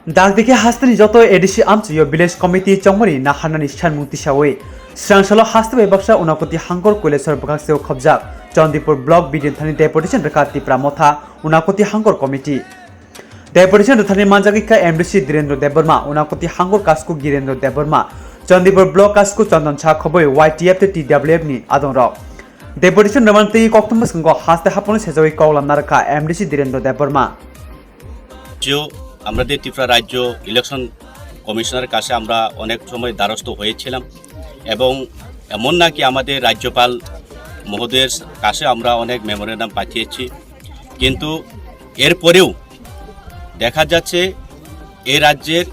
Dakti hastani joto edisi amchiyo village committee chongmari na hanani Sanmung tisawi Swrangchati hastabe baksa unakoti hangor koilesor bakakseo khobjak Chandipur block bidin thani Deputaion Rwkha TIPRA Motha unakoti hangor committee Deputaion thani manjagika MDC Direndra Deborma unakoti hangor kasku Girendra Deborma Chandipur block kasku Chandan cha khoboi YTF TWF ni adongrok Deputaion ramanti koktombas ngo haste haponi sejawi kawlam narka MDC Direndra Deborma আমাদের ত্রিপুরা রাজ্য election কমিশনারের কাছে আমরা অনেক সময় দ্বারস্থ হয়েছিলাম এবং এমন নাকি আমাদের রাজ্যপাল মহোদয়ের কাছে আমরা অনেক মেমোরেন্ডাম পাঠিয়েছি কিন্তু এরপরেও দেখা যাচ্ছে এই রাজ্যের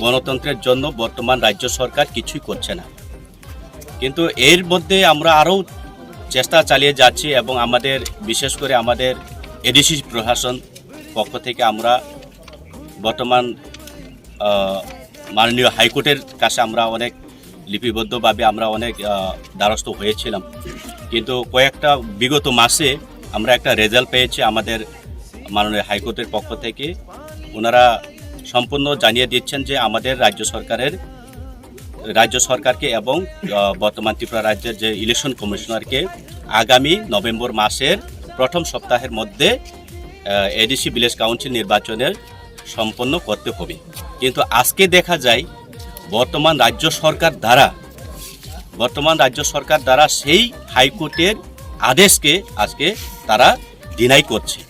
গণতন্ত্রের জন্য বর্তমান রাজ্য সরকার কিছুই করছে না কিন্তু এর মধ্যে আমরা আরও চেষ্টা চালিয়ে যাচ্ছি এবং আমাদের বিশেষ করে আমাদের এডিসি প্রশাসন পক্ষ থেকে আমরা বর্তমান মাননীয় হাইকোর্টের কাছে আমরা অনেক লিপিবদ্ধভাবে আমরা অনেক দ্বারস্থ হয়েছিলাম কিন্তু কয়েকটা বিগত মাসে আমরা একটা রেজাল্ট পেয়েছি আমাদের মাননীয় হাইকোর্টের পক্ষ থেকে ওনারা সম্পূর্ণ জানিয়ে দিচ্ছেন যে আমাদের রাজ্য সরকারকে এবং বর্তমান ত্রিপুরা রাজ্যের যে ইলেকশন কমিশনারকে আগামী নভেম্বর মাসের প্রথম সপ্তাহের মধ্যে এডিসি ভিলেজ কাউন্সিল নির্বাচনের সম্পন্ন করতে হবে কিন্তু আজকে দেখা যায় বর্তমান রাজ্য সরকার দ্বারা সেই হাইকোর্টের আদেশকে আজকে তারা ডিনাই করছে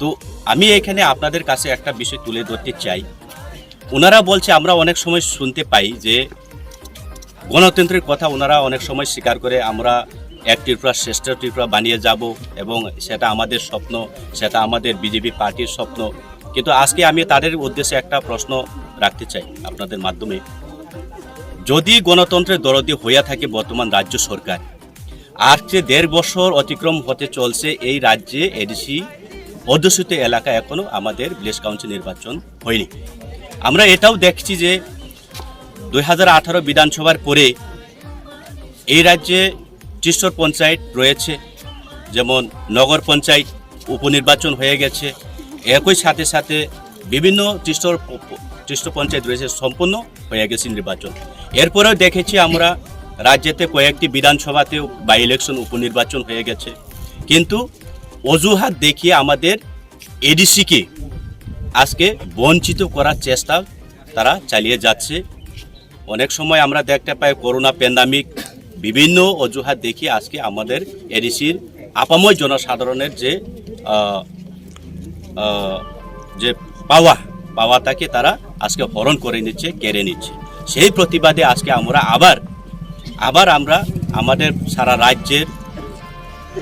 তো আমি এখানে আপনাদের কাছে একটা বিষয় তুলে ধরতে চাই ওনারা বলছে আমরা অনেক সময় শুনতে পাই যে গণতন্ত্রের কথা ওনারা অনেক সময় স্বীকার করে আমরা এক ত্রিপুরা শ্রেষ্ঠ ত্রিপুরা বানিয়ে যাব এবং সেটা আমাদের স্বপ্ন সেটা আমাদের বিজেপি পার্টির স্বপ্ন কিন্তু আজকে আমি তাদের উদ্দেশ্যে একটা প্রশ্ন রাখতে চাই আপনাদের মাধ্যমে যদি গণতন্ত্রের দরদি হইয়া থাকে বর্তমান রাজ্য সরকার আর যে 1.5 বছর অতিক্রম হতে চলছে এই রাজ্যে এডিসি অধ্যুষিত এলাকা এখনো আমাদের ভিলেজ কাউন্সিল নির্বাচন হয়নি আমরা এটাও দেখছি যে 2018 বিধানসভার পরে এই রাজ্যে ত্রিস্তর পঞ্চায়েত রয়েছে যেমন নগর পঞ্চায়েত উপনির্বাচন হয়ে গেছে একই সাথে সাথে বিভিন্ন ত্রিস্তর পঞ্চায়েত রয়েছে সম্পূর্ণ হয়ে গেছে নির্বাচন এরপরেও দেখেছি আমরা রাজ্যেতে কয়েকটি বিধানসভাতেও বাই ইলেকশন উপনির্বাচন হয়ে গেছে কিন্তু অজুহাত দেখিয়ে আমাদের এডিসিকে আজকে বঞ্চিত করার চেষ্টা তারা চালিয়ে যাচ্ছে অনেক সময় আমরা দেখতে পাই করোনা প্যান্ডামিক বিভিন্ন অজুহাত দেখিয়ে আজকে আমাদের এডিসির আপাময় জনসাধারণের যে পাওয়াটাকে তারা আজকে হরণ করে নিচ্ছে কেড়ে নিচ্ছে সেই প্রতিবাদে আজকে আমরা আবার আমরা আমাদের সারা রাজ্যের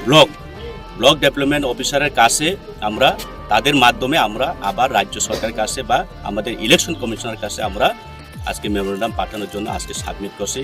ব্লক ডেভেলপমেন্ট অফিসারের কাছে আমরা তাদের মাধ্যমে আমরা আবার রাজ্য সরকারের কাছে বা আমাদের ইলেকশন কমিশনের কাছে আমরা আজকে মেমোরেন্ডাম পাঠানোর জন্য আজকে সাবমিট করছি